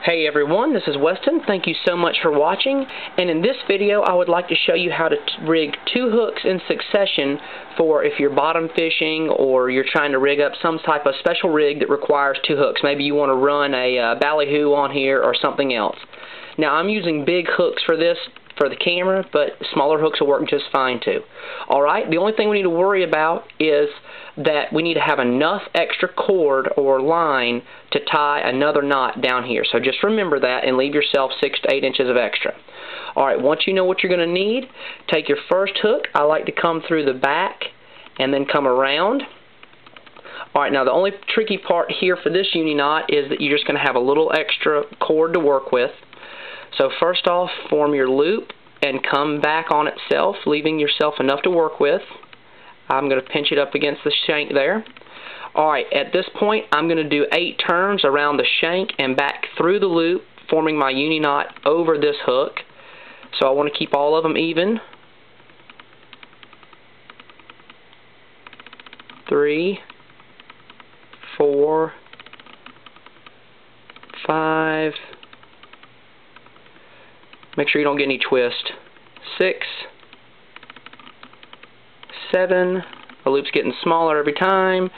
Hey everyone, this is Weston. Thank you so much for watching, and in this video I would like to show you how to rig two hooks in succession for if you're bottom fishing or you're trying to rig up some type of special rig that requires two hooks. Maybe you want to run a ballyhoo on here or something else. Now I'm using big hooks for this for the camera, but smaller hooks will work just fine too. Alright, the only thing we need to worry about is that we need to have enough extra cord or line to tie another knot down here. So just remember that and leave yourself 6 to 8 inches of extra. Alright, once you know what you're going to need, take your first hook. I like to come through the back and then come around. Alright, now the only tricky part here for this uni knot is that you're just going to have a little extra cord to work with. So first off, form your loop and come back on itself, leaving yourself enough to work with. I'm going to pinch it up against the shank there. Alright, at this point I'm going to do 8 turns around the shank and back through the loop, forming my uni knot over this hook. So I want to keep all of them even. 3, 4, 5. Make sure you don't get any twist. 6, 7. The loop's getting smaller every time.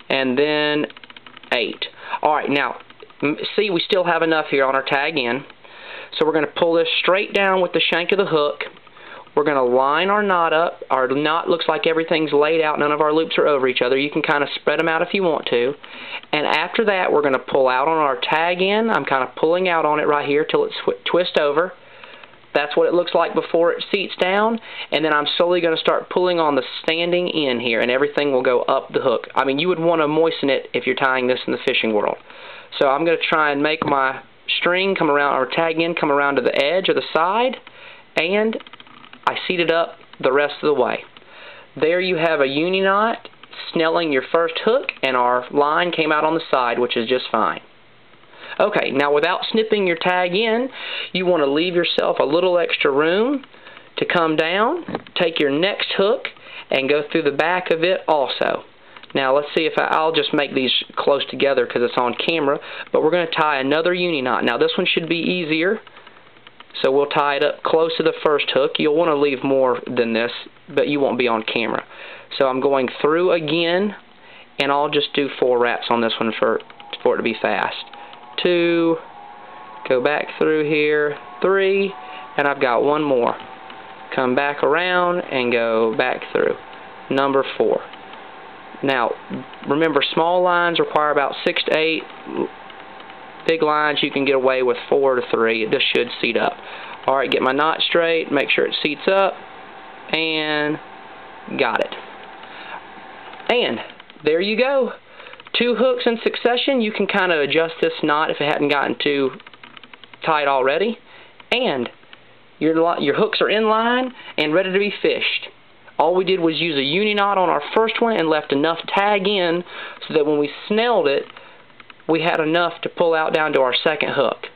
And then 8. Alright, now, see, we still have enough here on our tag end. So we're going to pull this straight down with the shank of the hook. We're going to line our knot up. Our knot looks like everything's laid out. None of our loops are over each other. You can kind of spread them out if you want to. And after that, we're going to pull out on our tag end. I'm kind of pulling out on it right here till it's twist over. That's what it looks like before it seats down, and then I'm slowly going to start pulling on the standing end here, and everything will go up the hook. I mean, you would want to moisten it if you're tying this in the fishing world. So I'm going to try and make my string come around, or tag end come around to the edge or the side, and I seat it up the rest of the way. There you have a uni knot, snelling your first hook, and our line came out on the side, which is just fine. Okay, now without snipping your tag in, you want to leave yourself a little extra room to come down, take your next hook, and go through the back of it also. Now let's see if I'll just make these close together because it's on camera, but we're going to tie another uni knot. Now this one should be easier, so we'll tie it up close to the first hook. You'll want to leave more than this, but you won't be on camera. So I'm going through again, and I'll just do 4 wraps on this one for it to be fast. 2, go back through here, 3, and I've got one more. Come back around and go back through. Number 4. Now, remember, small lines require about 6 to 8. Big lines you can get away with 4 to 3. This should seat up. Alright, get my knot straight, make sure it seats up, and got it. And there you go. 2 hooks in succession. You can kind of adjust this knot if it hadn't gotten too tight already. And your hooks are in line and ready to be fished. All we did was use a uni knot on our first one and left enough tag in so that when we snelled it, we had enough to pull out down to our second hook.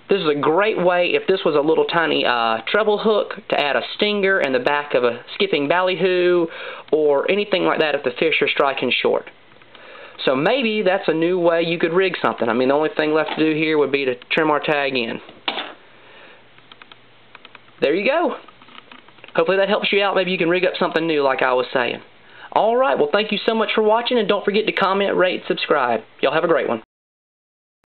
This is a great way, if this was a little tiny treble hook, to add a stinger in the back of a skipping ballyhoo or anything like that if the fish are striking short. So maybe that's a new way you could rig something. I mean, the only thing left to do here would be to trim our tag in. There you go. Hopefully that helps you out. Maybe you can rig up something new like I was saying. Alright, well thank you so much for watching, and don't forget to comment, rate, subscribe. Y'all have a great one.